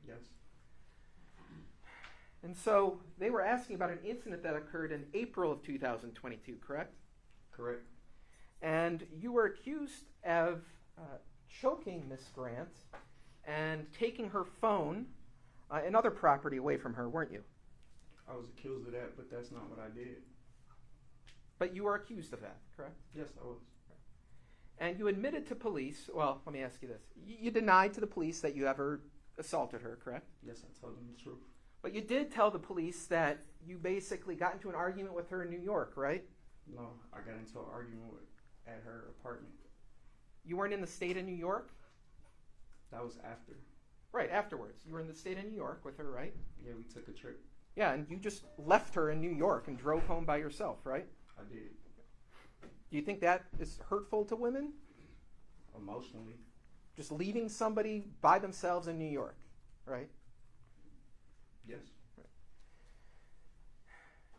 Yes. And so they were asking about an incident that occurred in April of 2022, correct? Correct. And you were accused of choking Miss Grant and taking her phone and other property away from her, weren't you? I was accused of that, but that's not what I did. But you were accused of that, correct? Yes, I was. And you admitted to police, well, let me ask you this. You denied to the police that you ever assaulted her, correct? Yes, I told them the truth. But you did tell the police that you basically got into an argument with her in New York, right? No, I got into an argument at her apartment. You weren't in the state of New York? That was after. Right, afterwards. You were in the state of New York with her, right? Yeah, we took a trip. Yeah, and you just left her in New York and drove home by yourself, right? I did. Do you think that is hurtful to women? Emotionally. Just leaving somebody by themselves in New York, right? Yes. Right.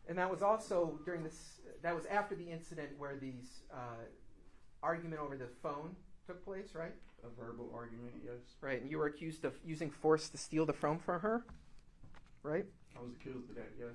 And that was also that was after the incident where these argument over the phone took place, right? A verbal argument, yes. Right, and you were accused of using force to steal the phone from her, right? I was accused of that, yes.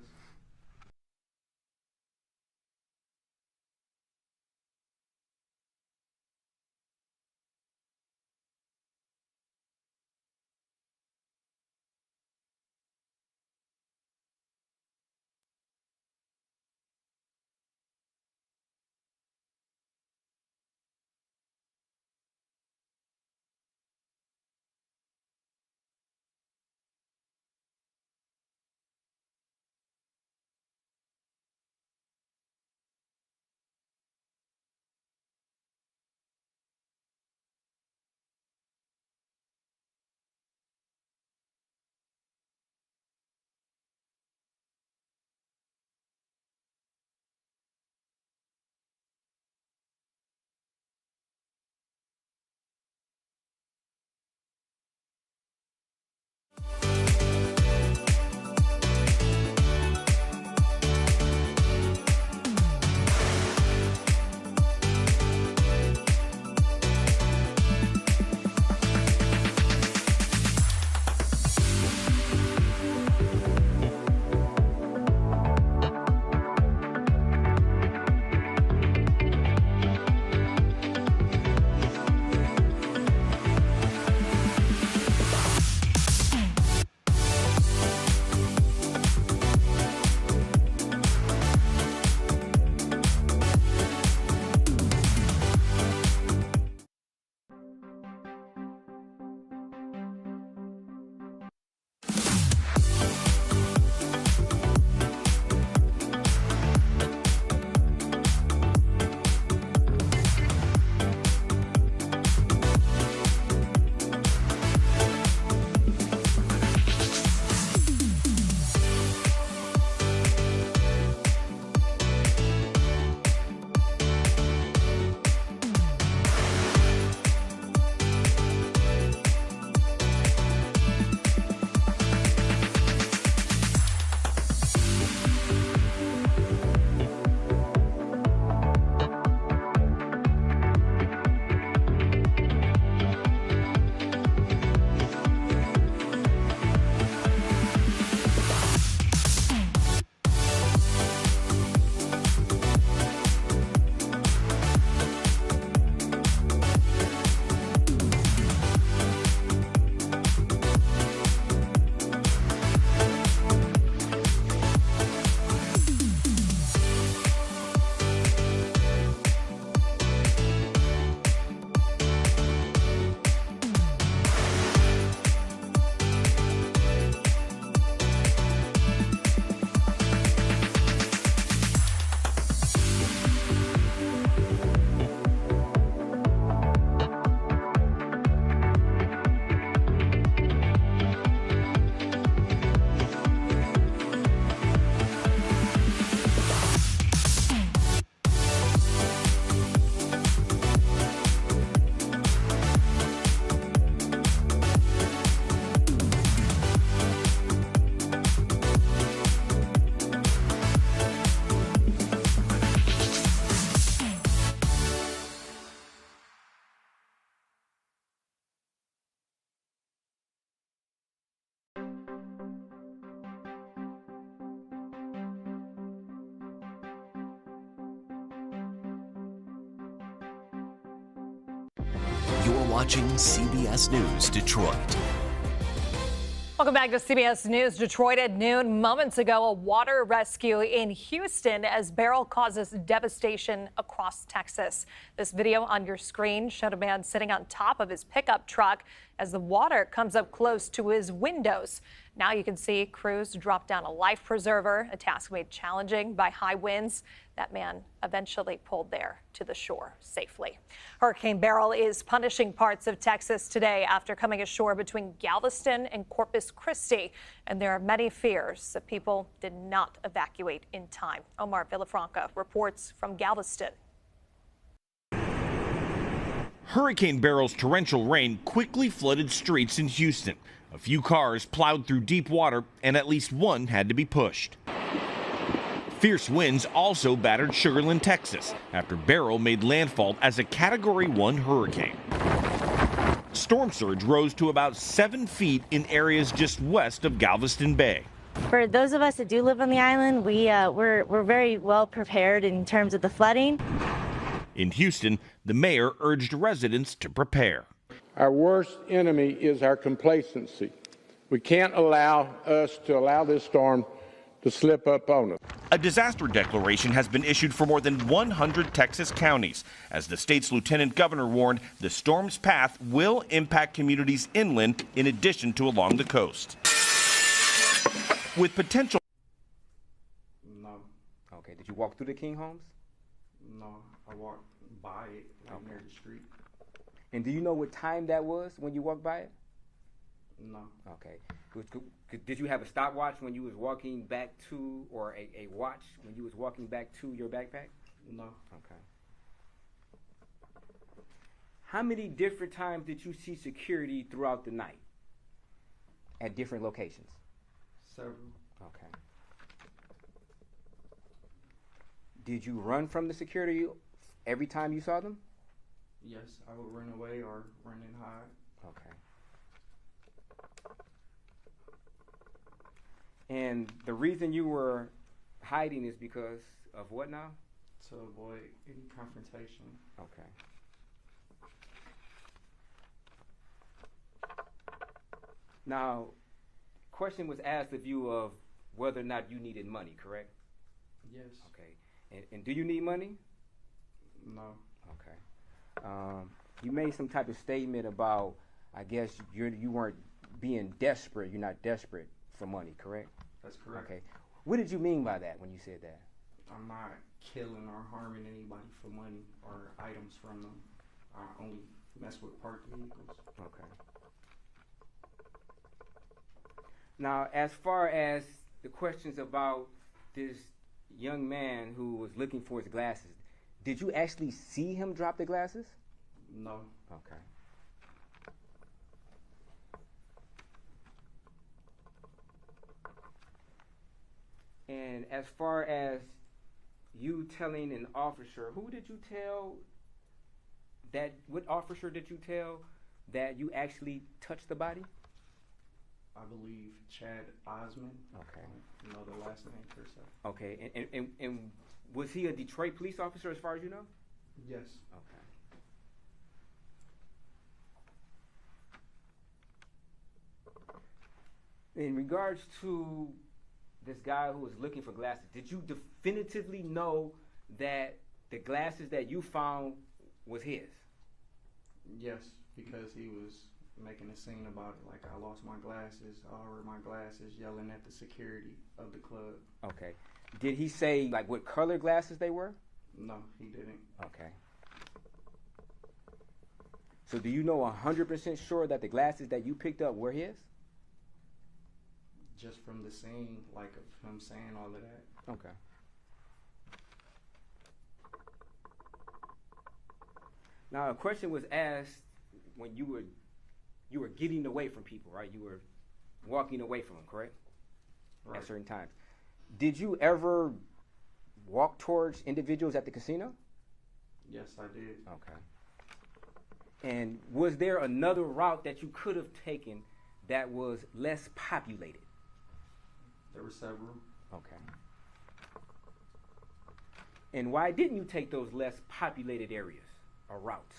watching CBS News Detroit. Welcome back to CBS News Detroit at noon. Moments ago, a water rescue in Houston as Beryl causes devastation across Texas. This video on your screen showed a man sitting on top of his pickup truck as the water comes up close to his windows. Now you can see crews drop down a life preserver, a task made challenging by high winds. That man eventually pulled there to the shore safely. Hurricane Beryl is punishing parts of Texas today after coming ashore between Galveston and Corpus Christi. And there are many fears that people did not evacuate in time. Omar Villafranca reports from Galveston. Hurricane Beryl's torrential rain quickly flooded streets in Houston. A few cars plowed through deep water and at least one had to be pushed. Fierce winds also battered Sugar Land, Texas, after Beryl made landfall as a Category 1 hurricane. Storm surge rose to about 7 feet in areas just west of Galveston Bay. For those of us that do live on the island, we're very well prepared in terms of the flooding. In Houston, the mayor urged residents to prepare. Our worst enemy is our complacency. We can't allow this storm to slip up on us. A disaster declaration has been issued for more than 100 Texas counties. As the state's lieutenant governor warned, the storm's path will impact communities inland in addition to along the coast. With potential. No. Okay, did you walk through the King homes? No, I walked by it, like near the street. And do you know what time that was when you walked by it? No. Okay. Did you have a stopwatch when you was walking back to, or a watch when you was walking back to your backpack? No. Okay. How many different times did you see security throughout the night at different locations? Several. Okay. Did you run from the security every time you saw them? Yes, I would run away or run and hide. Okay. And the reason you were hiding is because of what now? To avoid any confrontation. Okay. Now, question was asked of you of whether or not you needed money, correct? Yes. Okay. And do you need money? No. Okay. You made some type of statement about, I guess you weren't being desperate. You're not desperate for money, correct? That's correct. Okay. What did you mean by that when you said that? I'm not killing or harming anybody for money or items from them. I only mess with parked vehicles. Okay. Now, as far as the questions about this young man who was looking for his glasses, did you actually see him drop the glasses? No. Okay. And as far as you telling an officer, who did you tell that, what officer did you tell that you actually touched the body? I believe Chad Osmond. Okay. I don't know the last name per se. Okay, and was he a Detroit police officer as far as you know? Yes. Okay. In regards to this guy who was looking for glasses, did you definitively know that the glasses that you found was his? Yes, because he was making a scene about it, like I lost my glasses, I ordered my glasses, yelling at the security of the club. Okay. Did he say like what color glasses they were? No, he didn't. Okay. So do you know 100% sure that the glasses that you picked up were his? Just from the scene, like of him saying all of that. Okay. Now a question was asked when you were getting away from people, right? You were walking away from them, correct? Right. At certain times. Did you ever walk towards individuals at the casino? Yes, I did. Okay. And was there another route that you could have taken that was less populated? There were several. Okay. And why didn't you take those less populated areas or routes?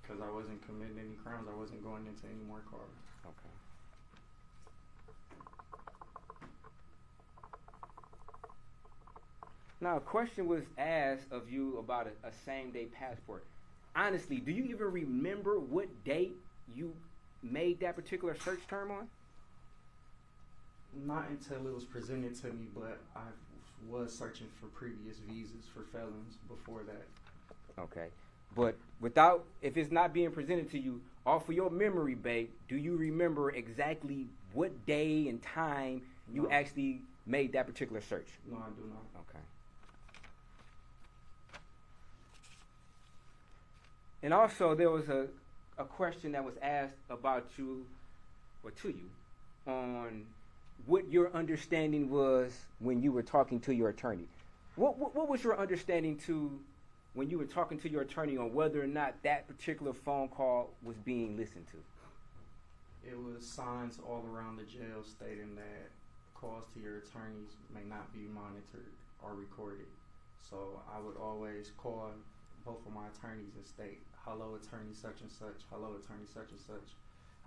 Because I wasn't committing any crimes. I wasn't going into any more cars. Okay. Now, a question was asked of you about a same-day passport. Honestly, do you even remember what date you made that particular search term on? Not until it was presented to me, but I was searching for previous visas for felons before that. Okay. But without, if it's not being presented to you, off of your memory, babe, do you remember exactly what day and time you actually made that particular search? No, I do not. Okay. And also, there was a question that was asked about you, or to you, on what your understanding was when you were talking to your attorney. What was your understanding to when you were talking to your attorney on whether or not that particular phone call was being listened to? It was signs all around the jail stating that calls to your attorneys may not be monitored or recorded. So I would always call both of my attorneys and state, hello, attorney such and such, hello, attorney such and such.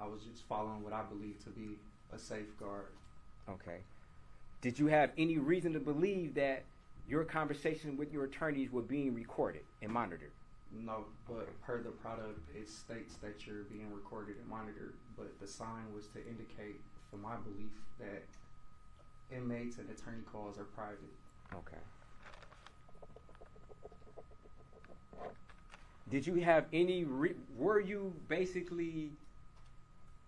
I was just following what I believe to be a safeguard. Okay. Did you have any reason to believe that your conversation with your attorneys were being recorded and monitored? No, but per the product, it states that you're being recorded and monitored, but the sign was to indicate, for my belief, that inmates and attorney calls are private. Okay. Did you have any, were you basically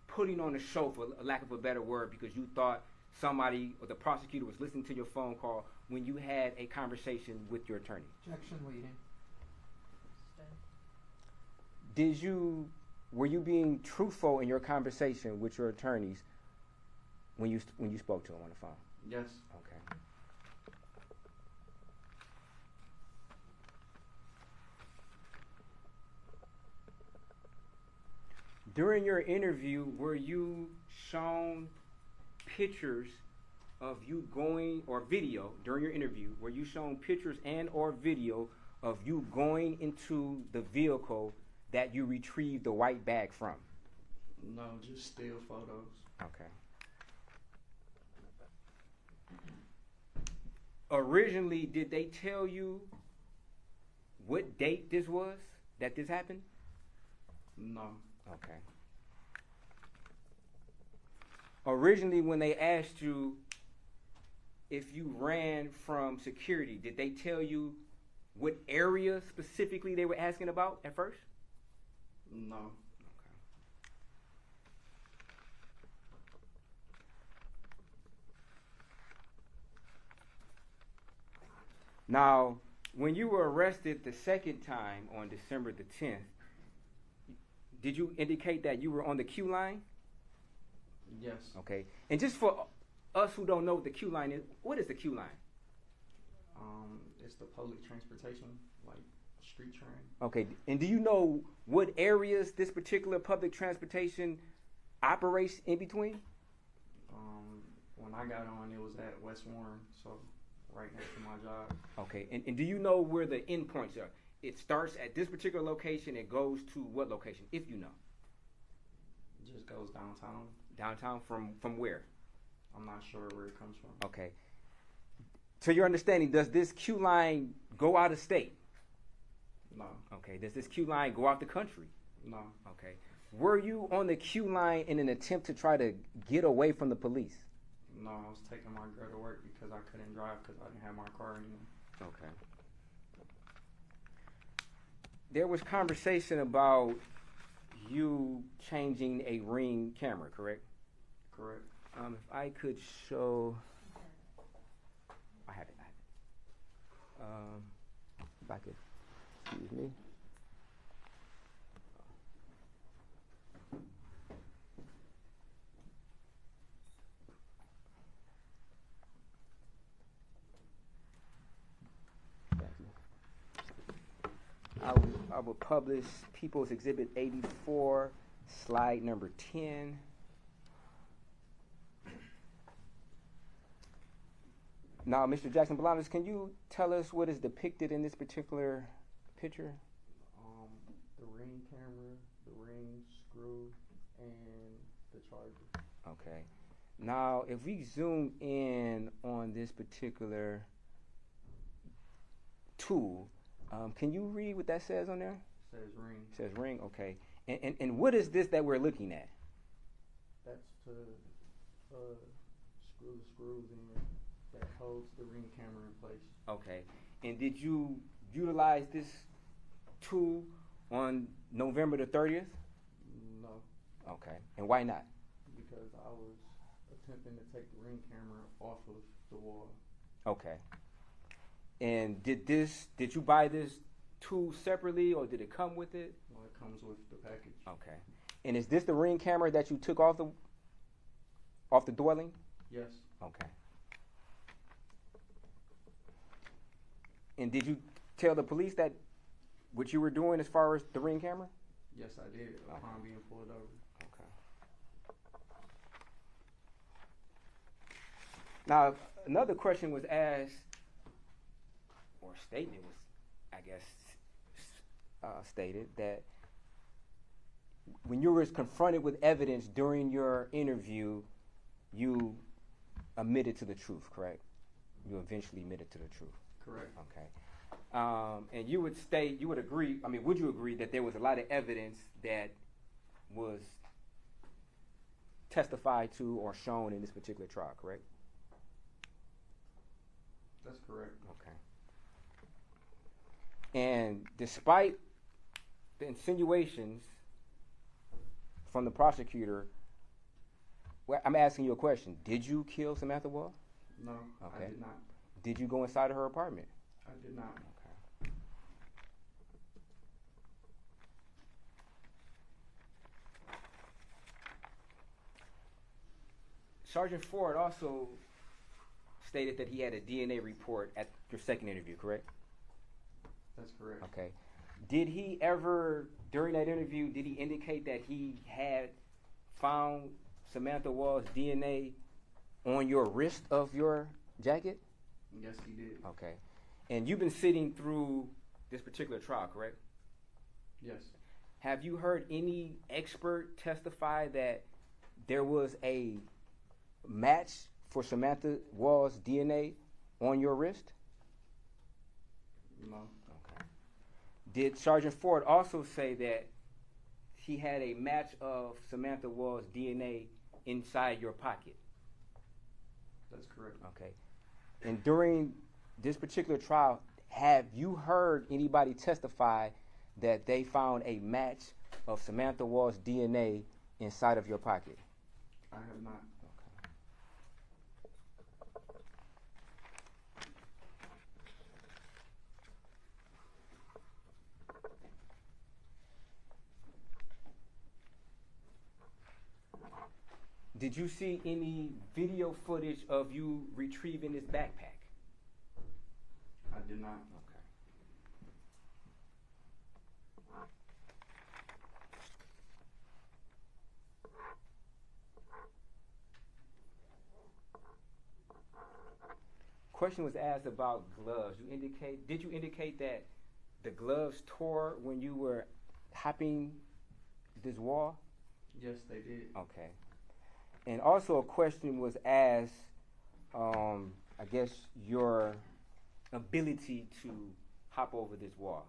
putting on a show, for lack of a better word, because you thought somebody or the prosecutor was listening to your phone call when you had a conversation with your attorney? Objection leading. Were you being truthful in your conversation with your attorneys when you spoke to them on the phone? Yes. Okay. During your interview, were you shown pictures of you going, or video during your interview, were you shown pictures and or video of you going into the vehicle that you retrieved the white bag from? No, just still photos. Okay. Originally, did they tell you what date this was that this happened? No. Okay. Originally, when they asked you if you ran from security, did they tell you what area specifically they were asking about at first? No. Okay. Now, when you were arrested the second time on December the 10th, did you indicate that you were on the queue line? Yes. Okay. And just for us who don't know what the queue line is, what is the queue line? It's the public transportation, like street train. Okay. And do you know what areas this particular public transportation operates in between? When I got on, it was at West Warren, so right next to my job. Okay. And do you know where the endpoints are? It starts at this particular location. It goes to what location, if you know? It just goes downtown. Downtown from where? I'm not sure where it comes from. Okay. To your understanding, does this queue line go out of state? No. Okay. Does this queue line go out the country? No. Okay. Were you on the queue line in an attempt to try to get away from the police? No, I was taking my girl to work because I couldn't drive because I didn't have my car anymore. Okay. There was conversation about you changing a Ring camera, correct? Correct. If I could show, I have it. If I could, excuse me. Thank you. I will publish People's Exhibit 84, slide number 10. Now, Mr. Jackson Bolanos, can you tell us what is depicted in this particular picture? The Ring camera charges. Okay. Now, if we zoom in on this particular tool, can you read what that says on there? Says ring. It says ring, okay. And what is this that we're looking at? That's to screw the screws in that holds the ring camera in place. Okay. And did you utilize this tool on November the 30th? No, Okay. And why not? because I was attempting to take the ring camera off of the wall. Okay. And did you buy this tool separately, or did it come with it? Well, it comes with the package. Okay. And is this the ring camera that you took off the dwelling? Yes, Okay. And did you tell the police that what you were doing as far as the ring camera? yes, I did upon being pulled over. Okay. Now, another question was asked, or statement was, I guess, stated that when you were confronted with evidence during your interview, you admitted to the truth, correct? You eventually admitted to the truth. Correct. Okay. And you would agree, would you agree that there was a lot of evidence that was testified to or shown in this particular trial, correct? That's correct. Okay. And despite the insinuations from the prosecutor, well, I'm asking you a question. Did you kill Samantha Woll? No, Okay. I did not. Did you go inside of her apartment? I did not. Okay. Sergeant Ford also stated that he had a DNA report at your second interview, correct? That's correct. Okay. Did he ever, during that interview, did he indicate that he had found Samantha Woll's DNA on your wrist of your jacket? Yes, he did. Okay. And you've been sitting through this particular trial, correct? Yes. Have you heard any expert testify that there was a match for Samantha Woll's DNA on your wrist? No. Okay. Did Sergeant Ford also say that he had a match of Samantha Woll's DNA inside your pocket? That's correct. Okay. And during this particular trial, have you heard anybody testify that they found a match of Samantha Woll's DNA inside of your pocket? I have not. Okay. Did you see any video footage of you retrieving this backpack? I did not. Okay. Question was asked about gloves. Did you indicate that the gloves tore when you were hopping this wall? Yes, they did. Okay. And also a question was asked, I guess, your ability to hop over this wall.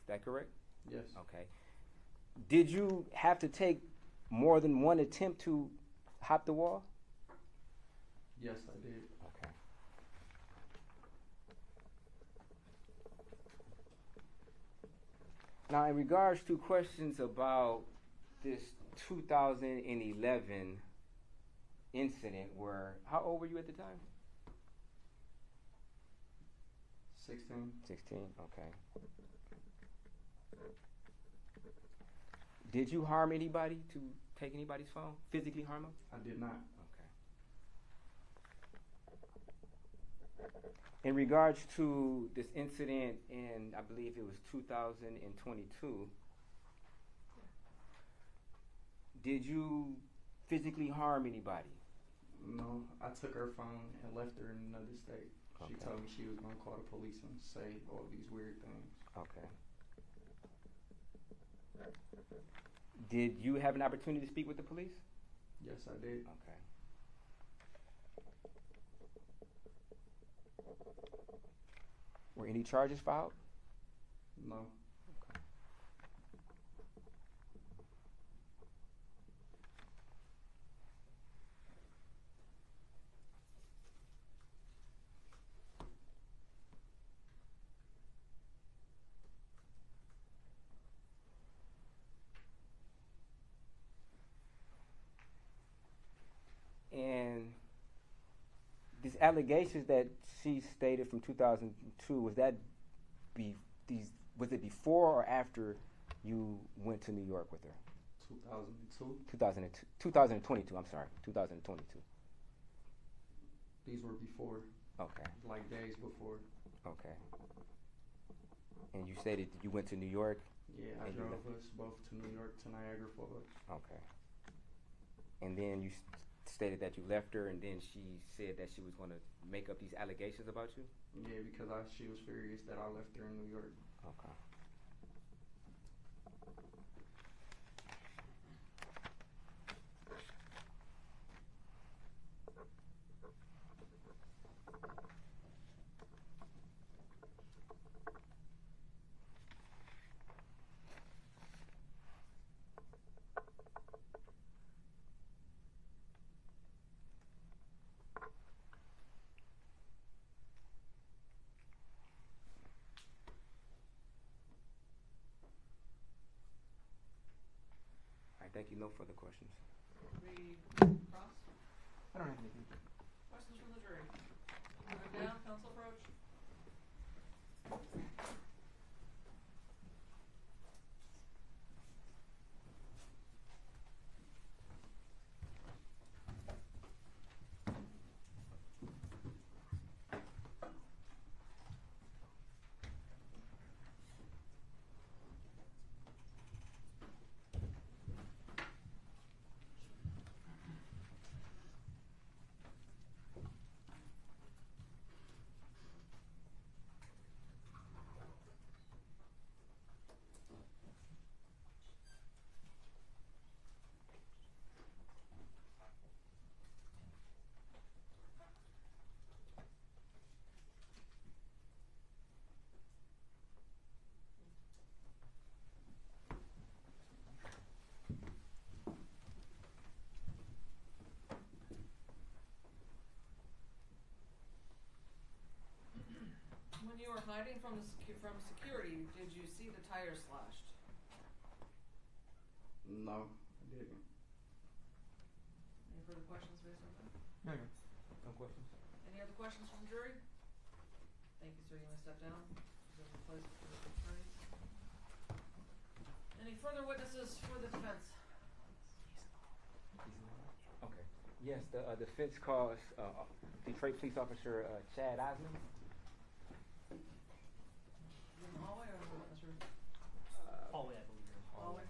Is that correct? Yes. Okay. Did you have to take more than one attempt to hop the wall? Yes, I did. Okay. Now, in regards to questions about this 2011 incident where, how old were you at the time? 16. 16, okay. Did you harm anybody to take anybody's phone? Physically harm them? I did not. Okay. In regards to this incident in, I believe it was 2022, did you physically harm anybody? No, I took her phone and left her in another state. She Okay. told me she was going to call the police and say all these weird things. Okay. Did you have an opportunity to speak with the police? Yes, I did. Okay. Were any charges filed? No. And these allegations that she stated from 2002, was that was it before or after you went to New York with her? 2002. 2022, I'm sorry, 2022. These were before. Okay. Like days before. Okay. And you stated you went to New York? Yeah, I drove us both to New York, to Niagara Falls. Okay. And then you stated that you left her, and then she said that she was going to make up these allegations about you? Yeah, because she was furious that I left her in New York. Okay. Thank you. No further questions. Cross? I don't have anything. Questions from the jury? Moving down, counsel approach. When you were hiding from security, did you see the tires slashed? No, I didn't. Any further questions based on that? No. No questions. Any other questions from the jury? Thank you, sir. You may step down. Reserve the place for the attorneys. Any further witnesses for the defense? Okay. Yes, the defense calls Detroit Police Officer Chad Osmond. In the hallway or in the witness room? Hallway, I believe. Hallway.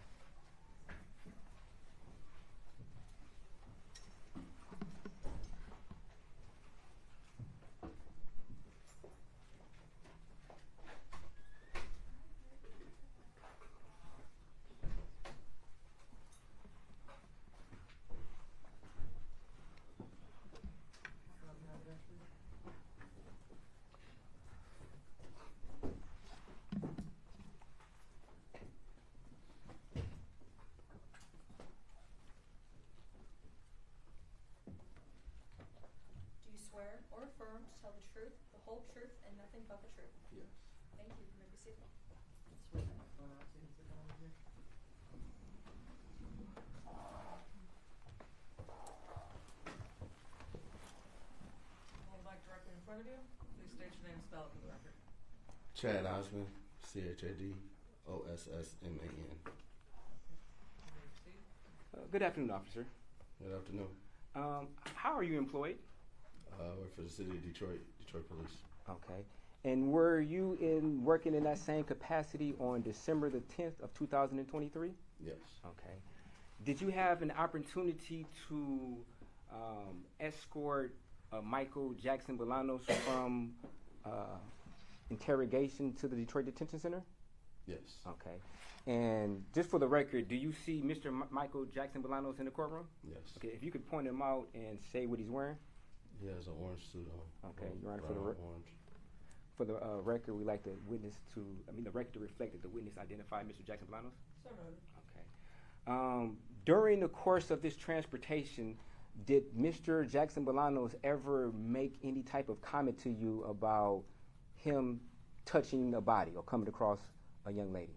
Swear or affirm to tell the truth, the whole truth, and nothing but the truth? Yes. Thank you. You may be seated. Swear that phone out so you can sit down over here. Hold the mic directly in front of you. Please state your name and spell it for the record. Chad Osmond, CHAD OSSMAN. Good afternoon, officer. Good afternoon. How are you employed? I work for the city of Detroit, Detroit Police. Okay. And were you working in that same capacity on December the 10th of 2023? Yes. Okay. Did you have an opportunity to escort Michael Jackson Bolanos from interrogation to the Detroit Detention Center? Yes. Okay. And just for the record, do you see Mr. Michael Jackson Bolanos in the courtroom? Yes. Okay, if you could point him out and say what he's wearing. He has an orange suit on. Okay, Your Honor, orange. For the record, we like the record to reflect that the witness identified Mr. Jackson Bolanos. So noted. Okay. During the course of this transportation, did Mr. Jackson Bolanos ever make any type of comment to you about him touching a body or coming across a young lady?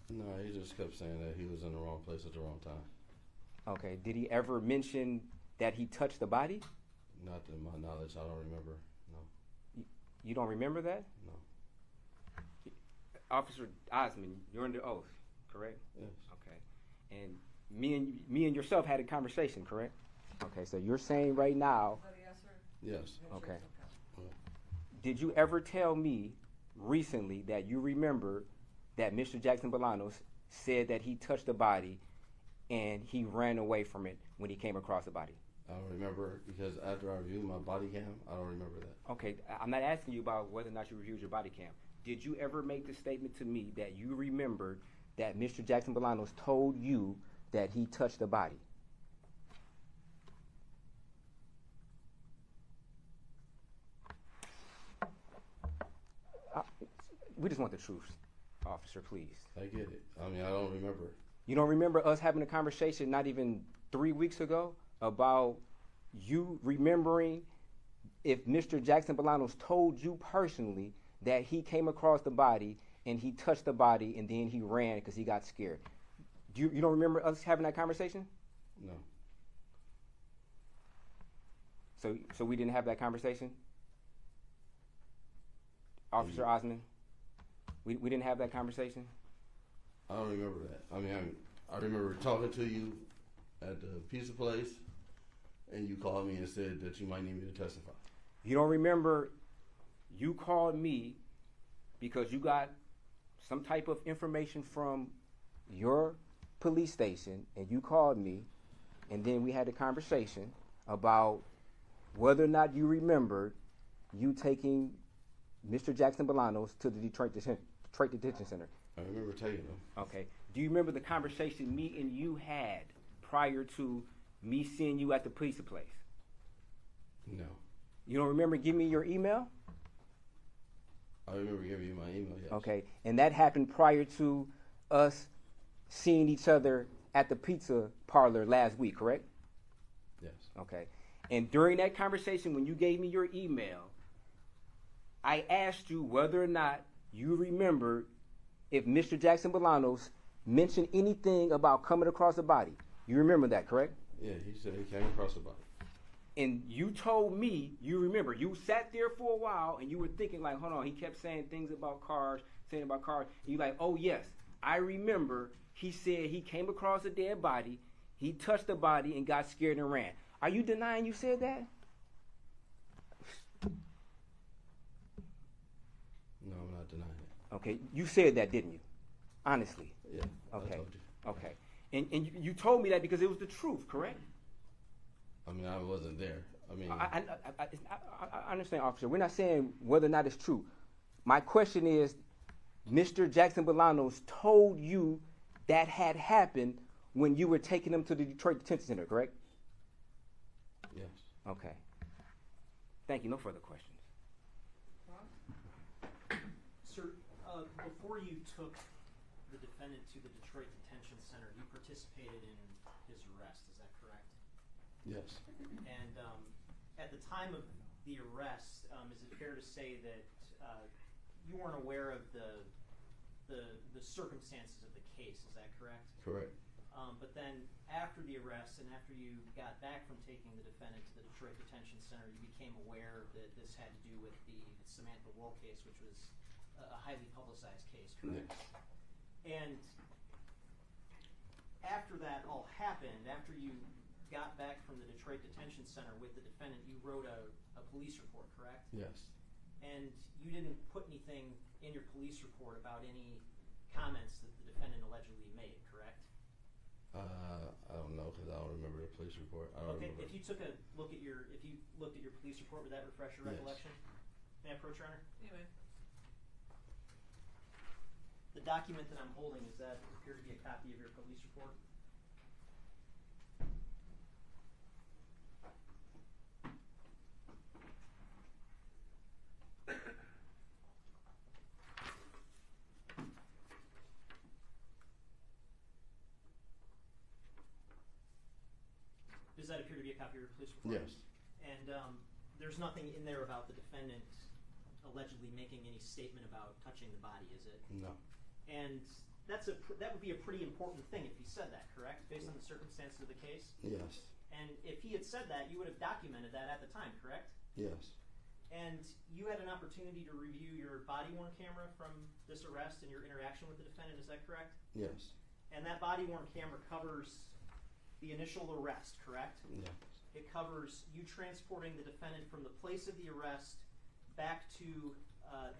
No, he just kept saying that he was in the wrong place at the wrong time. Okay. Did he ever mention that he touched the body? Not to my knowledge, I don't remember. No. You don't remember that? No. Officer Osmond, you're under oath, correct? Yes. Okay. And me and yourself had a conversation, correct? Okay, so you're saying right now. Is that a yes, sir? Yes. Okay. Okay. Did you ever tell me recently that you remember that Mr. Jackson Bolanos said that he touched the body and he ran away from it when he came across the body? I don't remember because after I reviewed my body cam, I don't remember that. Okay, I'm not asking you about whether or not you reviewed your body cam. Did you ever make the statement to me that you remembered that Mr. Jackson Bolanos told you that he touched the body? We just want the truth, officer, please. I get it. I mean, I don't remember. You don't remember us having a conversation not even 3 weeks ago about you remembering if Mr. Jackson Bolanos told you personally that he came across the body and he touched the body and then he ran because he got scared? You don't remember us having that conversation? No. So we didn't have that conversation? Officer Osmond? We didn't have that conversation? I don't remember that. I mean, I remember talking to you at the pizza place, and you called me and said that you might need me to testify. You don't remember you called me because you got some type of information from your police station, and you called me, and then we had a conversation about whether or not you remembered you taking Mr. Jackson Bolanos to the Detroit Detention Center. I remember taking him. Okay. Do you remember the conversation me and you had prior to me seeing you at the pizza place? No. You don't remember giving me your email? I remember giving you my email, yes. Okay. And that happened prior to us seeing each other at the pizza parlor last week, correct? Yes. Okay. And during that conversation, when you gave me your email, I asked you whether or not you remembered if Mr. Jackson Bolanos mentioned anything about coming across a body. You remember that, correct? Yeah, he said he came across the body. And you told me you remember. You sat there for a while and you were thinking like, hold on, he kept saying things about cars, saying about cars. And you're like, oh yes, I remember he said he came across a dead body, he touched the body and got scared and ran. Are you denying you said that? No, I'm not denying it. Okay, you said that, didn't you? Honestly. Yeah, okay. I told you. Okay. And you told me that because it was the truth, correct? I mean, I wasn't there. I mean, I understand, officer. We're not saying whether or not it's true. My question is, Mr. Jackson Bolanos told you that had happened when you were taking him to the Detroit Detention Center, correct? yes. Okay. Thank you. No further questions. Sir, before you took the defendant to the Detroit Detention Center, you participated in his arrest. Is that correct? Yes. And at the time of the arrest, is it fair to say that you weren't aware of the circumstances of the case? Is that correct? Correct. But then after the arrest and after you got back from taking the defendant to the Detroit Detention Center, you became aware that this had to do with the Samantha Woll case, which was a highly publicized case, correct? Yes. And after that all happened, after you got back from the Detroit Detention Center with the defendant, you wrote a police report, correct? Yes. And you didn't put anything in your police report about any comments that the defendant allegedly made, correct? I don't know because I don't remember the police report. I don't remember. If you took a look at your, if you looked at your police report, would that refresh your Yes. recollection? May I approach, Your Honor? Anyway. The document that I'm holding, does that appear to be a copy of your police report? Does that appear to be a copy of your police report? Yes. And there's nothing in there about the defendant allegedly making any statement about touching the body, is it? No. And that would be a pretty important thing if he said that, correct? Based on the circumstances of the case? Yes. And if he had said that, you would have documented that at the time, correct? Yes. And you had an opportunity to review your body-worn camera from this arrest and your interaction with the defendant, is that correct? Yes. And that body-worn camera covers the initial arrest, correct? Yes. It covers you transporting the defendant from the place of the arrest back to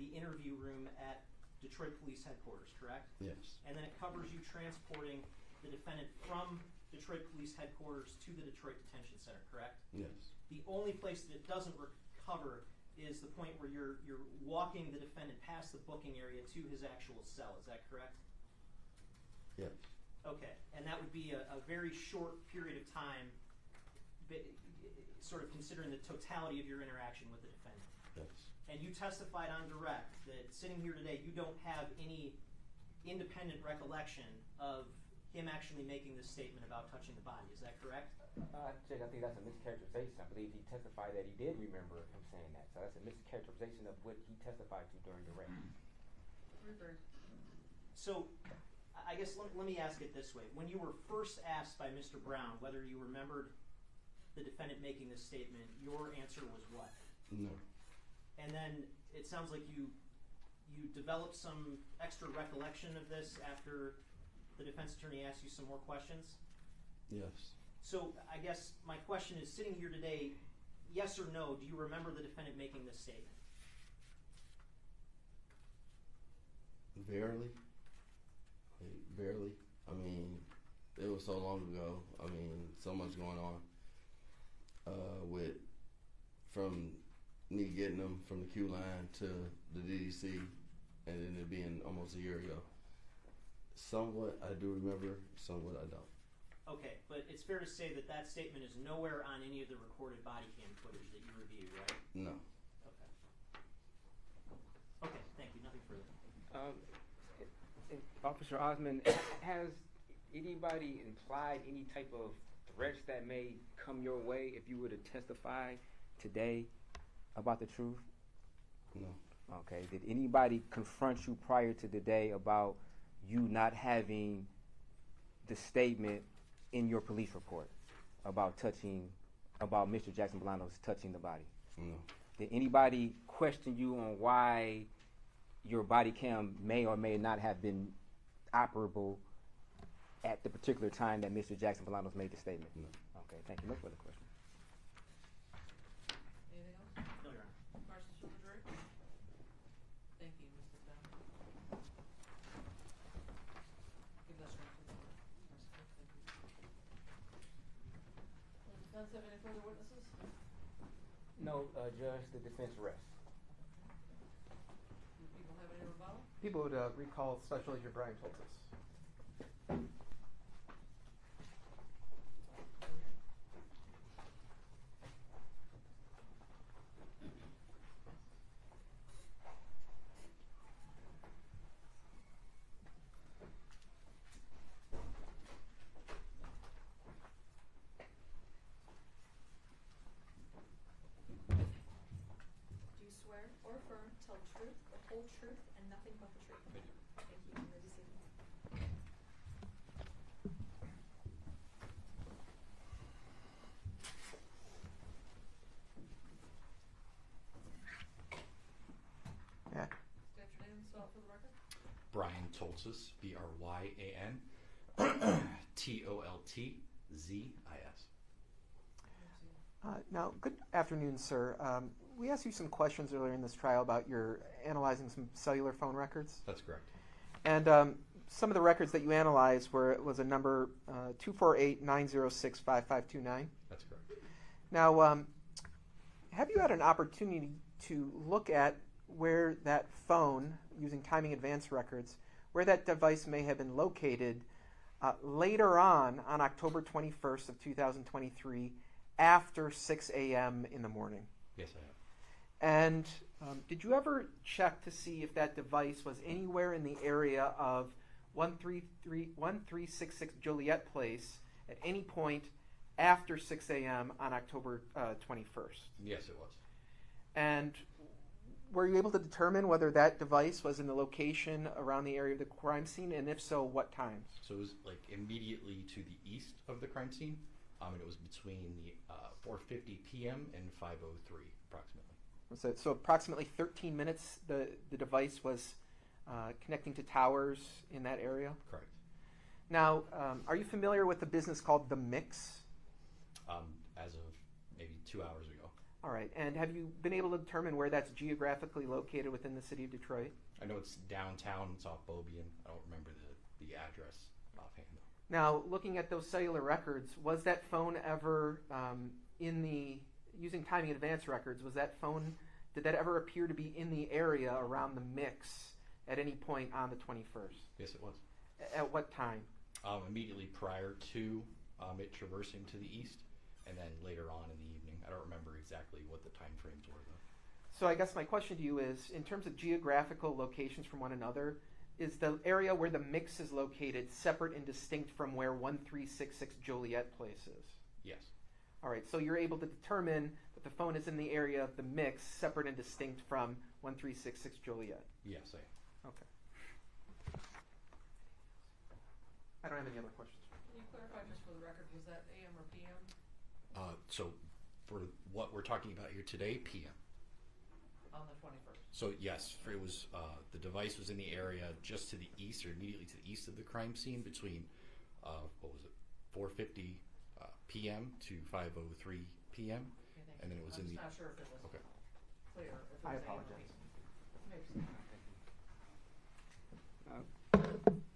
the interview room at Detroit Police Headquarters, correct? Yes. And then it covers you transporting the defendant from Detroit Police Headquarters to the Detroit Detention Center, correct? Yes. The only place that it doesn't cover is the point where you're walking the defendant past the booking area to his actual cell, is that correct? Yes. Okay, and that would be a very short period of time, sort of considering the totality of your interaction with the defendant. Yes. And you testified on direct that sitting here today, you don't have any independent recollection of him actually making this statement about touching the body. Is that correct? Judge, I think that's a mischaracterization. I believe he testified that he did remember him saying that. So that's a mischaracterization of what he testified to during direct. So I guess let me ask it this way. When you were first asked by Mr. Brown whether you remembered the defendant making this statement, your answer was what? No. And then it sounds like you developed some extra recollection of this after the defense attorney asked you some more questions? Yes. So I guess my question is, sitting here today, yes or no, do you remember the defendant making this statement? Barely. Barely. I mean, it was so long ago. I mean, so much going on from me getting them from the Q line to the DDC, and then it being almost a year ago. Somewhat I do remember, somewhat I don't. Okay, but it's fair to say that that statement is nowhere on any of the recorded body cam footage that you reviewed, right? No. Okay. Okay, thank you. Nothing further. Officer Osmond, has anybody implied any type of threats that may come your way if you were to testify today about the truth? No. Okay. Did anybody confront you prior to today about you not having the statement in your police report about Mr. Jackson Bolanos touching the body? No. Did anybody question you on why your body cam may or may not have been operable at the particular time that Mr. Jackson Bolanos made the statement? No. Okay, thank you. No further questions. Anything else? No, Your Honor. Questions from the jury? Thank you, Mr. Brown. Give that straight to the court. Thank you. Does the defense have any further witnesses? No, Judge, the defense rests. Do people have any rebuttal? People would recall Special Agent Brian told us. Do you swear or affirm to tell the truth, the whole truth, and nothing but the truth? Thank you. You may be seated. Yeah. State your name and spell it for the record. Brian Toltzis, Bryan Toltzis. Now, good afternoon, sir. We asked you some questions earlier in this trial about your analyzing some cellular phone records. That's correct. And some of the records that you analyzed was a number 248-906-5529. That's correct. Now, have you had an opportunity to look at where that phone, using timing advance records, where that device may have been located later on October 21st of 2023 after 6 a.m. in the morning? Yes, I have. And did you ever check to see if that device was anywhere in the area of 1366 Joliet Place at any point after 6 a.m. on October 21st? Yes, it was. And were you able to determine whether that device was in the location around the area of the crime scene, and if so, what times? So it was like immediately to the east of the crime scene, and it was between the 4:50 p.m. and 5:03 approximately. So approximately 13 minutes the device was connecting to towers in that area? Correct. Now, are you familiar with the business called The Mix? As of maybe 2 hours ago. All right. And have you been able to determine where that's geographically located within the city of Detroit? I know it's downtown. It's off Beaubien. I don't remember the address offhand. Now, looking at those cellular records, was that phone ever using timing advance records, did that ever appear to be in the area around the Mix at any point on the 21st? Yes, it was. At what time? Immediately prior to it traversing to the east, and then later on in the evening. I don't remember exactly what the time frames were, though. So I guess my question to you is, in terms of geographical locations from one another, is the area where the Mix is located separate and distinct from where 1366 Joliet Place is? Yes. All right, so you're able to determine that the phone is in the area of the Mix, separate and distinct from 1366 Joliet? Yes, I am. Okay. I don't have any other questions. Can you clarify just for the record, was that AM or PM? So for what we're talking about here today, PM. On the 21st. So yes, it was the device was in the area just to the east, or immediately to the east of the crime scene, between 4:50 p.m. to 5:03 p.m. Okay, and then it was I'm in the. just not sure if it was okay. clear. If it I was apologize.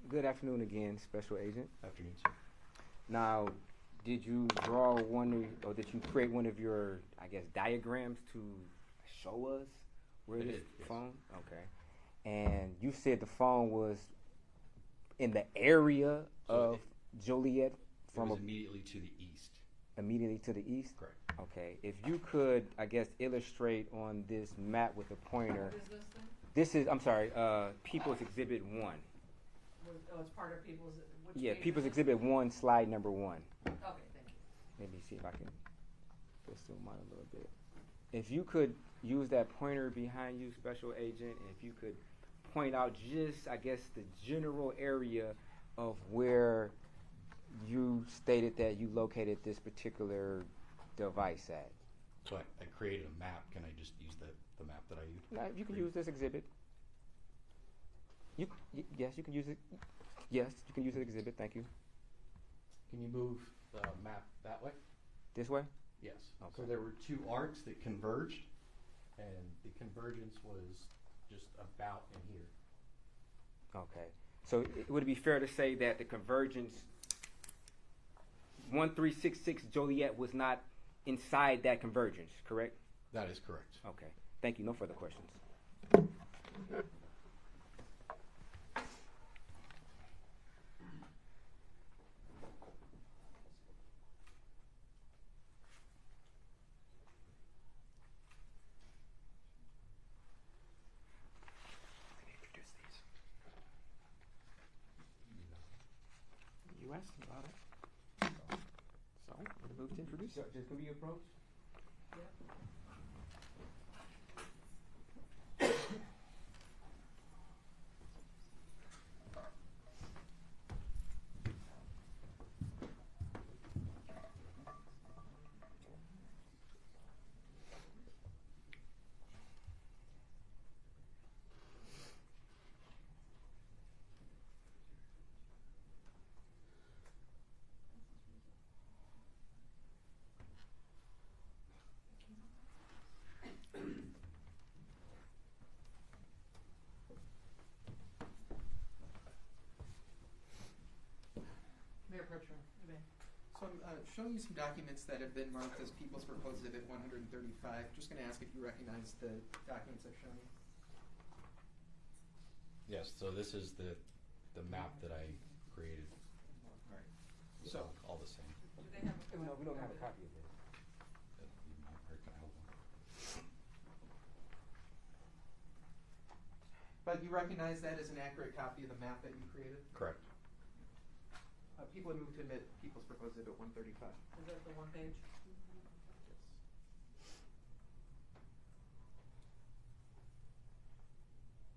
Good afternoon again, Special Agent. Afternoon, sir. Now, did you draw or did you create one of your, I guess, diagrams to show us where I this did, yes. phone? Okay. And you said the phone was in the area of Joliet It was immediately to the east. Immediately to the east? Correct. Okay. If you could, I guess, illustrate on this map with a pointer. What is this thing? This is, I'm sorry, People's Exhibit 1. Oh, it's part of People's. Which Yeah, page People's is it? Exhibit 1, slide number 1. Okay, thank you. Let me see if I can just zoom out a little bit. If you could use that pointer behind you, Special Agent, and if you could point out just, I guess, the general area of where you stated that you located this particular device at. So I created a map. Can I just use the map that I used? No, you can use this exhibit. Yes, you can use it. Yes, you can use the exhibit. Thank you. Can you move the map that way? This way? Yes. Okay. So there were two arcs that converged, and the convergence was just about in here. Okay. So would it be fair to say that the convergence 1366 Joliet was not inside that convergence, correct? That is correct. Okay. Thank you. No further questions. You asked about it. So, I'm going to move to introduce it. Just going to be approached? Mayor Pro Tem, So I'm showing you some documents that have been marked as People's Proposed Exhibit 135. Just going to ask if you recognize the documents I've shown you. Yes. So this is the the map that I created. All right. So all the same. Do they have a No, we don't have a copy of this. But you recognize that as an accurate copy of the map that you created? Correct. People have moved to admit People's Proposed Exhibit 135. Is that the one page?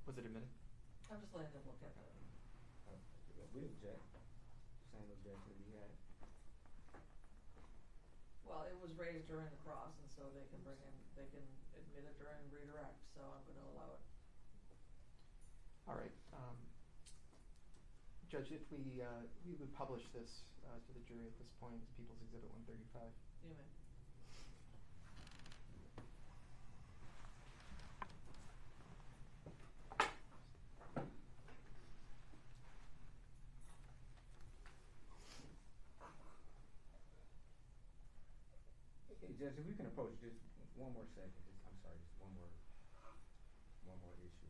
Was it admitted? I'm just letting them look at it. We object. Same objection we had. Well, it was raised during the cross, and so they can they can admit it during redirect, so I'm gonna allow it. All right. Judge, if we would publish this to the jury at this point as People's Exhibit 135. You may. Judge, if we can approach just one more second. I'm sorry, just one more issue.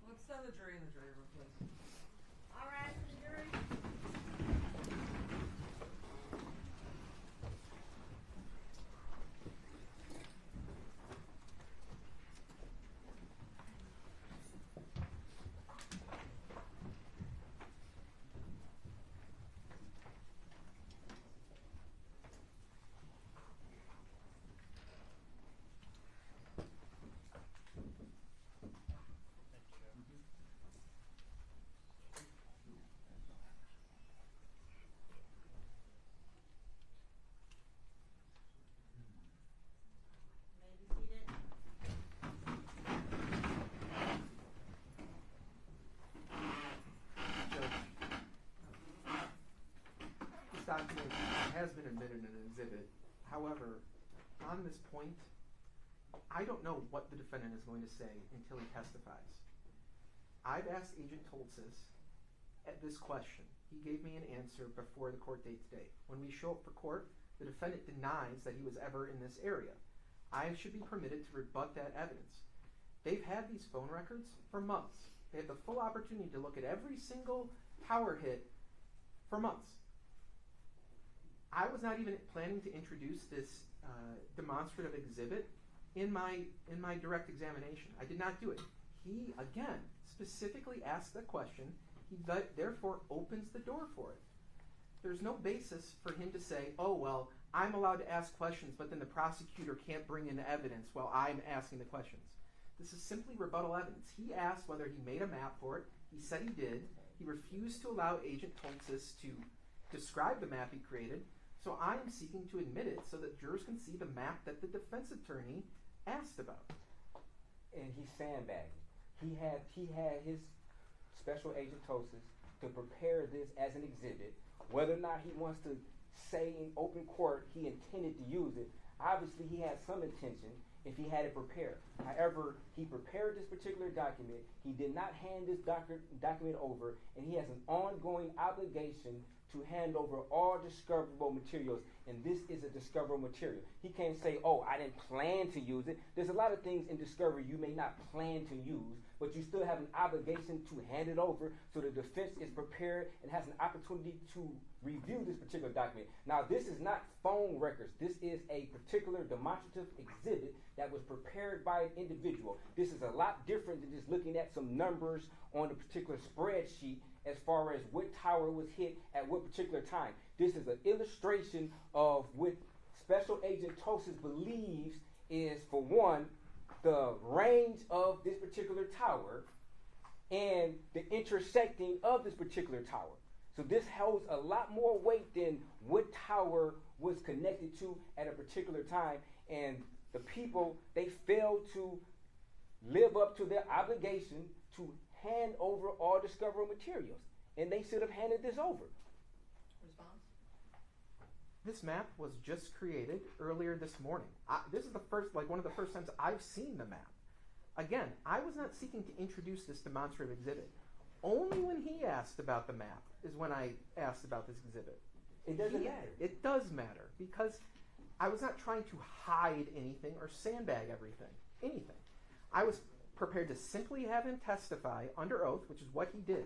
Let's send the jury in the jury room, please. All right, jury. Document has been admitted in an exhibit. However, on this point, I don't know what the defendant is going to say until he testifies. I've asked Agent Toltzis at this question. He gave me an answer before the court date today. When we show up for court, the defendant denies that he was ever in this area. I should be permitted to rebut that evidence. They've had these phone records for months. They had the full opportunity to look at every single tower hit for months. I was not even planning to introduce this demonstrative exhibit in my direct examination. I did not do it. He, again, specifically asked the question. He therefore opens the door for it. There's no basis for him to say, oh, well, I'm allowed to ask questions, but then the prosecutor can't bring in evidence while I'm asking the questions. This is simply rebuttal evidence. He asked whether he made a map for it. He said he did. He refused to allow Agent Toltzis to describe the map he created. So I'm seeking to admit it so that jurors can see the map that the defense attorney asked about. And he's sandbagging. He had his special agent Toltzis to prepare this as an exhibit. Whether or not he wants to say in open court he intended to use it, obviously he had some intention if he had it prepared. However, he prepared this particular document. He did not hand this document over, and he has an ongoing obligation to hand over all discoverable materials, and this is a discoverable material. He can't say, oh, I didn't plan to use it. There's a lot of things in discovery you may not plan to use, but you still have an obligation to hand it over so the defense is prepared and has an opportunity to review this particular document. Now, this is not phone records. This is a particular demonstrative exhibit that was prepared by an individual. This is a lot different than just looking at some numbers on a particular spreadsheet as far as what tower was hit at what particular time. This is an illustration of what Special Agent Toltzis believes is, for one, the range of this particular tower and the intersecting of this particular tower. So this holds a lot more weight than what tower was connected to at a particular time, and the people, they failed to live up to their obligation to hand over all discoverable materials, and they should have handed this over. Response? This map was just created earlier this morning. This is one of the first times I've seen the map. Again, I was not seeking to introduce this demonstrative exhibit. Only when he asked about the map is when I asked about this exhibit. It doesn't matter. It does matter, because I was not trying to hide anything or sandbag anything. I was prepared to simply have him testify under oath, which is what he did.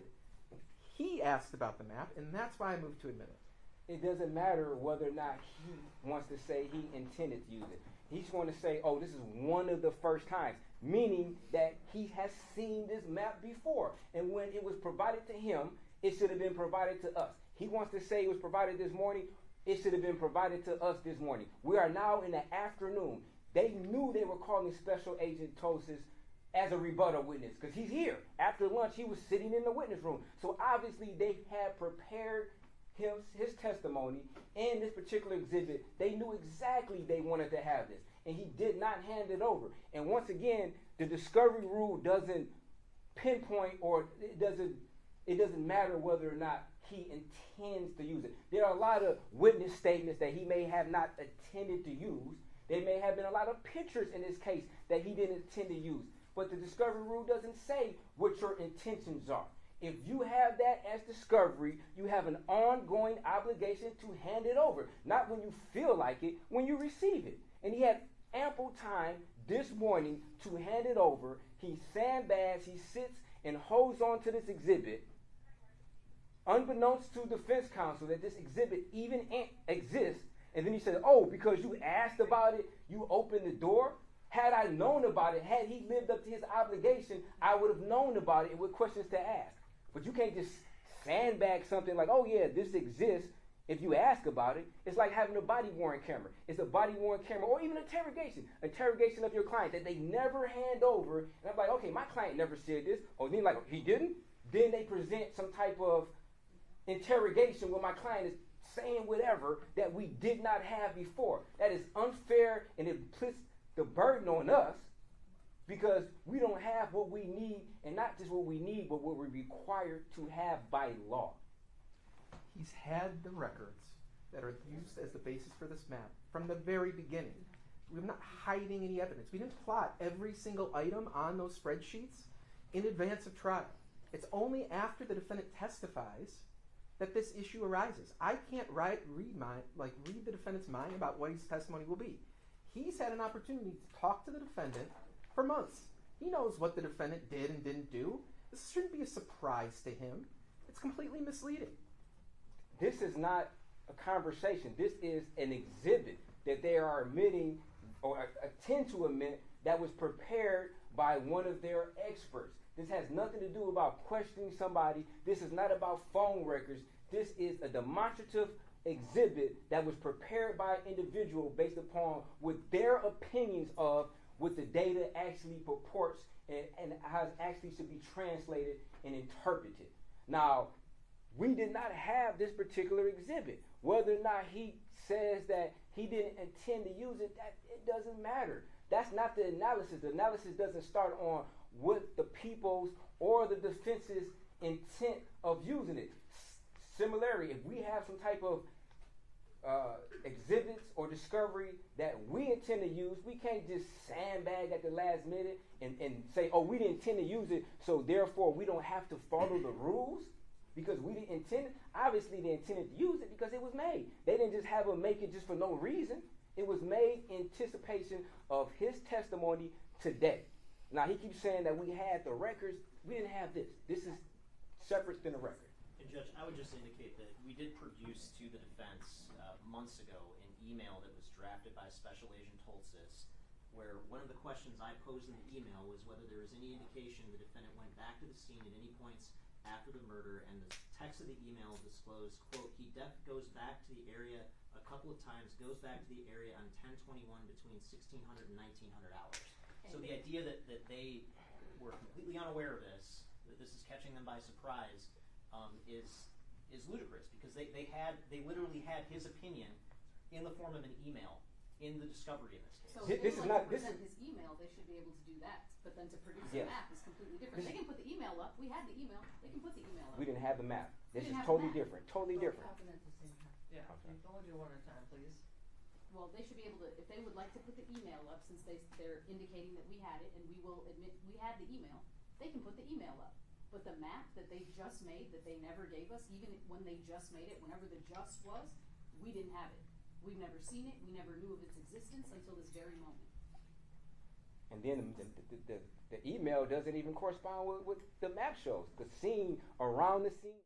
He asked about the map, and that's why I moved to admit it. It doesn't matter whether or not he wants to say he intended to use it. He's going to say, oh, this is one of the first times, meaning that he has seen this map before. And when it was provided to him, it should have been provided to us. He wants to say it was provided this morning. It should have been provided to us this morning. We are now in the afternoon. They knew they were calling Special Agent Toltzis as a rebuttal witness, because he's here. After lunch, he was sitting in the witness room. So obviously they had prepared his testimony and this particular exhibit. They knew exactly they wanted to have this, and he did not hand it over. And once again, the discovery rule doesn't pinpoint, or it doesn't matter whether or not he intends to use it. There are a lot of witness statements that he may have not intended to use. There may have been a lot of pictures in this case that he didn't intend to use. But the discovery rule doesn't say what your intentions are. If you have that as discovery, you have an ongoing obligation to hand it over. Not when you feel like it, when you receive it. And he had ample time this morning to hand it over. He sandbags, he sits and holds on to this exhibit, unbeknownst to defense counsel that this exhibit even exists. And then he said, oh, because you asked about it, you opened the door? Had I known about it, had he lived up to his obligation, I would have known about it and what questions to ask. But you can't just sandbag something like, oh yeah, this exists, if you ask about it. It's like having a body-worn camera. It's a body-worn camera, or even interrogation of your client that they never hand over. And I'm like, okay, my client never said this. Oh, then like, he didn't? Then they present some type of interrogation where my client is saying whatever that we did not have before. That is unfair, and it puts the burden on us because we don't have what we need, and not just what we need, but what we're required to have by law. He's had the records that are used as the basis for this map from the very beginning. We're not hiding any evidence. We didn't plot every single item on those spreadsheets in advance of trial. It's only after the defendant testifies that this issue arises. I can't read the defendant's mind about what his testimony will be. He's had an opportunity to talk to the defendant for months. He knows what the defendant did and didn't do. This shouldn't be a surprise to him. It's completely misleading. This is not a conversation. This is an exhibit that they are admitting or intend to admit that was prepared by one of their experts. This has nothing to do about questioning somebody. This is not about phone records. This is a demonstrative exhibit that was prepared by an individual based upon what their opinions of what the data actually purports and how it actually should be translated and interpreted. Now, we did not have this particular exhibit. Whether or not he says that he didn't intend to use it, it doesn't matter. That's not the analysis. The analysis doesn't start on what the people's or the defense's intent of using it. Similarly, if we have some type of exhibits or discovery that we intend to use, we can't just sandbag at the last minute and say, oh, we didn't intend to use it, so therefore we don't have to follow the rules because we didn't intend it. Obviously, they intended to use it because it was made. They didn't just have him make it just for no reason. It was made in anticipation of his testimony today. Now, he keeps saying that we had the records. We didn't have this. This is separate than a record. And Judge, I would just indicate that we did produce to the defense months ago an email that was drafted by Special Agent Holtzis, where one of the questions I posed in the email was whether there was any indication the defendant went back to the scene at any points after the murder, and the text of the email disclosed, quote, he goes back to the area a couple of times, goes back to the area on 10/21 between 1600 and 1900 hours. So the idea that they were completely unaware of this, that this is catching them by surprise, is ludicrous because they literally had his opinion in the form of an email in the discovery in this case. So if they would like to present his email, they should be able to do that. But then to produce a map is completely different. They can put the email up. We had the email. They can put the email up. We didn't have the map. This is didn't have totally the map. different. Totally different. Yeah, you can only do one at a time, please. Well, they should be able to, if they would like to put the email up, since they're indicating that we had it, and we will admit we had the email, they can put the email up. But the map that they just made, that they never gave us, even when they just made it, whenever the just was, we didn't have it. We've never seen it. We never knew of its existence until this very moment. And then the email doesn't even correspond with what the map shows. The scene around the scene.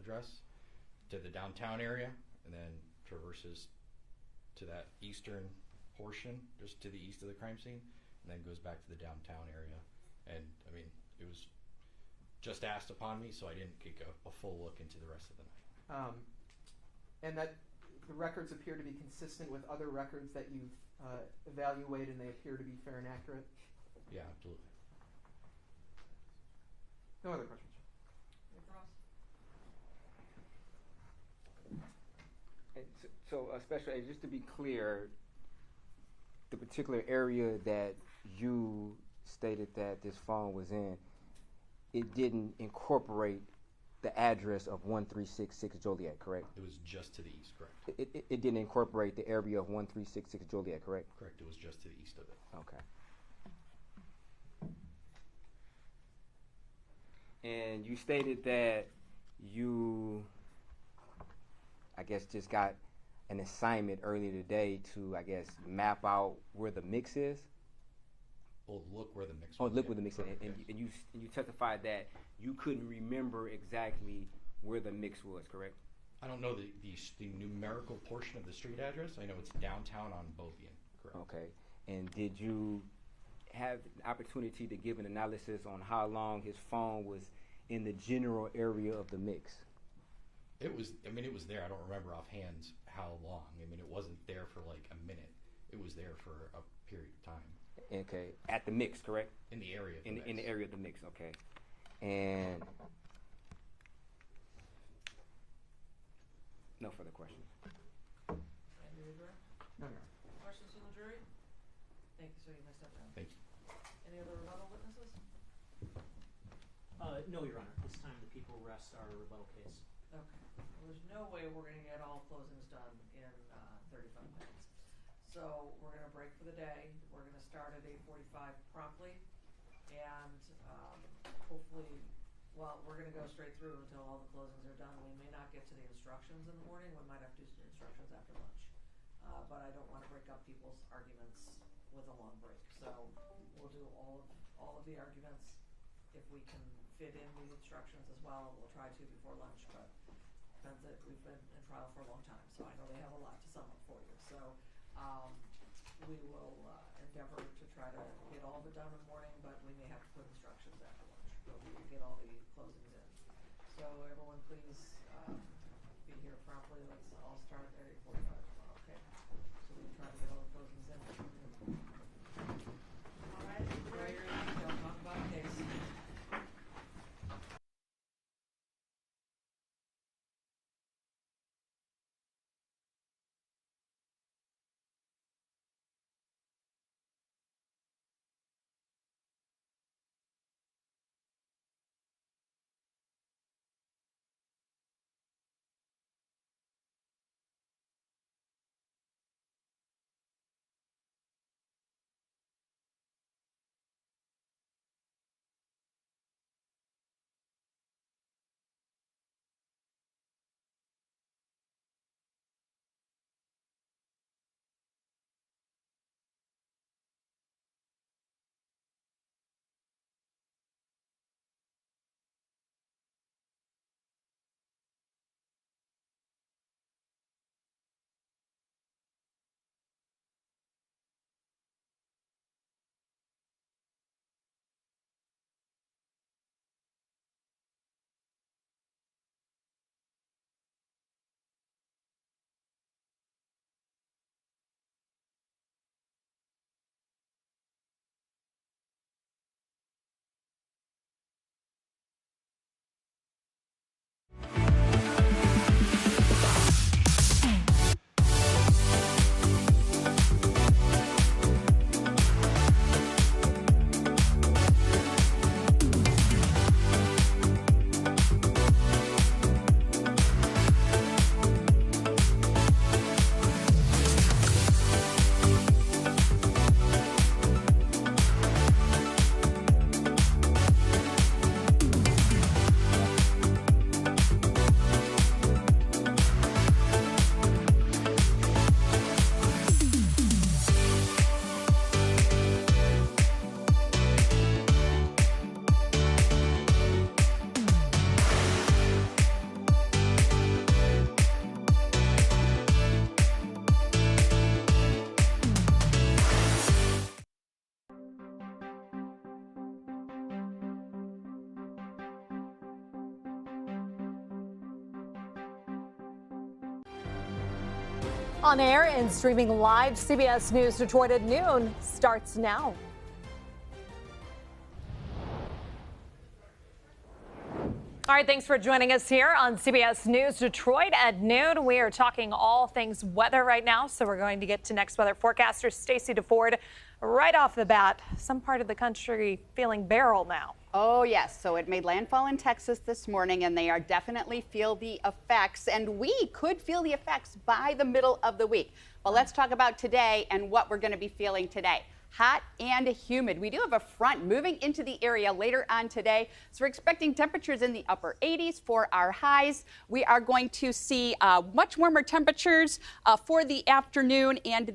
address to the downtown area, and then traverses to that eastern portion, just to the east of the crime scene, and then goes back to the downtown area. And I mean, it was just asked upon me, so I didn't take a full look into the rest of the night. And that the records appear to be consistent with other records that you've evaluated, and they appear to be fair and accurate? Yeah, absolutely. No other questions? So, Special Agent, just to be clear, the particular area that you stated that this phone was in, it didn't incorporate the address of 1366 Joliet, correct? It was just to the east, correct? It didn't incorporate the area of 1366 Joliet, correct? Correct, it was just to the east of it. Okay. And you stated that you, I guess, just got an assignment earlier today to, I guess, map out where the mix is? Oh, look where the mix Oh, was. look where the mix is. And you testified that you couldn't remember exactly where the mix was, correct? I don't know the numerical portion of the street address. I know it's downtown on Bovian, correct? Okay. And did you have an opportunity to give an analysis on how long his phone was in the general area of the mix? It was there. I don't remember offhand how long. I mean, it wasn't there for like a minute. It was there for a period of time. Okay. At the mix, correct? In the area of the mix. In the area of the mix, okay. And no further questions. No. Questions from the jury? Thank you, sir. You may step down. Thank you. Any other rebuttal witnesses? No, Your Honor. This time the people rest our rebuttal case. Okay. Well, there's no way we're going to get all closings done in 35 minutes. So we're going to break for the day. We're going to start at 8:45 promptly, and hopefully, well, we're going to go straight through until all the closings are done. We may not get to the instructions in the morning. We might have to do some instructions after lunch. But I don't want to break up people's arguments with a long break. So we'll do all of the arguments. If we can fit in the instructions as well, we'll try to before lunch, but depends that we've been in trial for a long time, so I know they have a lot to sum up for you. So we will endeavor to try to get all of it done in the morning, but we may have to put instructions after lunch, but we will get all the closings in. So everyone please be here promptly. Let's all start at 8:45 tomorrow, okay? So we can try to get all the closings in. All right, enjoy your evening. Don't talk about the case. On air and streaming live, CBS News Detroit at noon starts now. All right, thanks for joining us here on CBS News Detroit at noon. We are talking all things weather right now, so we're going to get to next weather forecaster Stacey DeFord. Right off the bat, some part of the country feeling Beryl now. Oh, yes. So it made landfall in Texas this morning, and they are definitely feel the effects, and we could feel the effects by the middle of the week. But let's talk about today and what we're going to be feeling today. Hot and humid. We do have a front moving into the area later on today, so we're expecting temperatures in the upper 80s for our highs. We are going to see much warmer temperatures for the afternoon and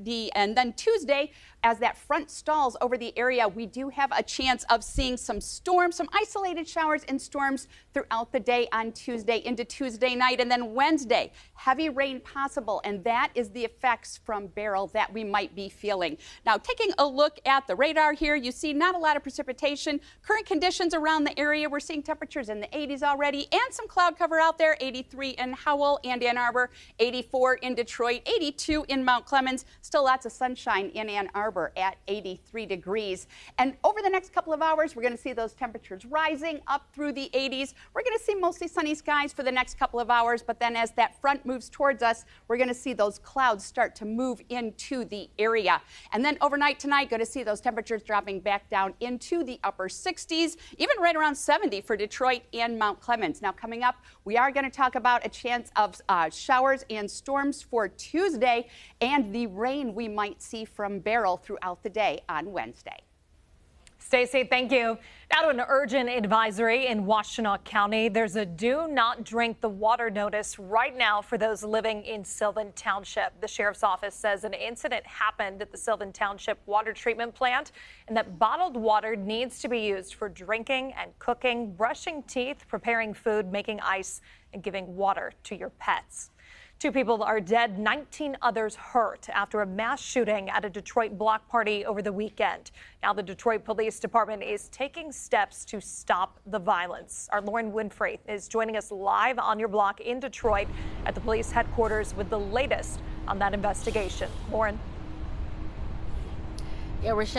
then Tuesday. As that front stalls over the area, we do have a chance of seeing some storms, some isolated showers and storms throughout the day on Tuesday into Tuesday night. And then Wednesday, heavy rain possible. And that is the effects from Beryl that we might be feeling. Now, taking a look at the radar here, you see not a lot of precipitation. Current conditions around the area, we're seeing temperatures in the 80s already and some cloud cover out there, 83 in Howell and Ann Arbor, 84 in Detroit, 82 in Mount Clemens. Still lots of sunshine in Ann Arbor at 83 degrees. And over the next couple of hours, we're going to see those temperatures rising up through the 80s. We're going to see mostly sunny skies for the next couple of hours, but then as that front moves towards us, we're going to see those clouds start to move into the area. And then overnight tonight, going to see those temperatures dropping back down into the upper 60s, even right around 70 for Detroit and Mount Clemens. Now coming up, we are going to talk about a chance of showers and storms for Tuesday and the rain we might see from Beryl throughout the day on Wednesday. Stacey, thank you. Now to an urgent advisory in Washtenaw County. There's a do not drink the water notice right now for those living in Sylvan Township. The sheriff's office says an incident happened at the Sylvan Township water treatment plant and that bottled water needs to be used for drinking and cooking, brushing teeth, preparing food, making ice, and giving water to your pets. 2 people are dead, 19 others hurt after a mass shooting at a Detroit block party over the weekend. Now the Detroit Police Department is taking steps to stop the violence. Our Lauren Winfrey is joining us live on your block in Detroit at the police headquarters with the latest on that investigation. Lauren. Yeah, Rochelle.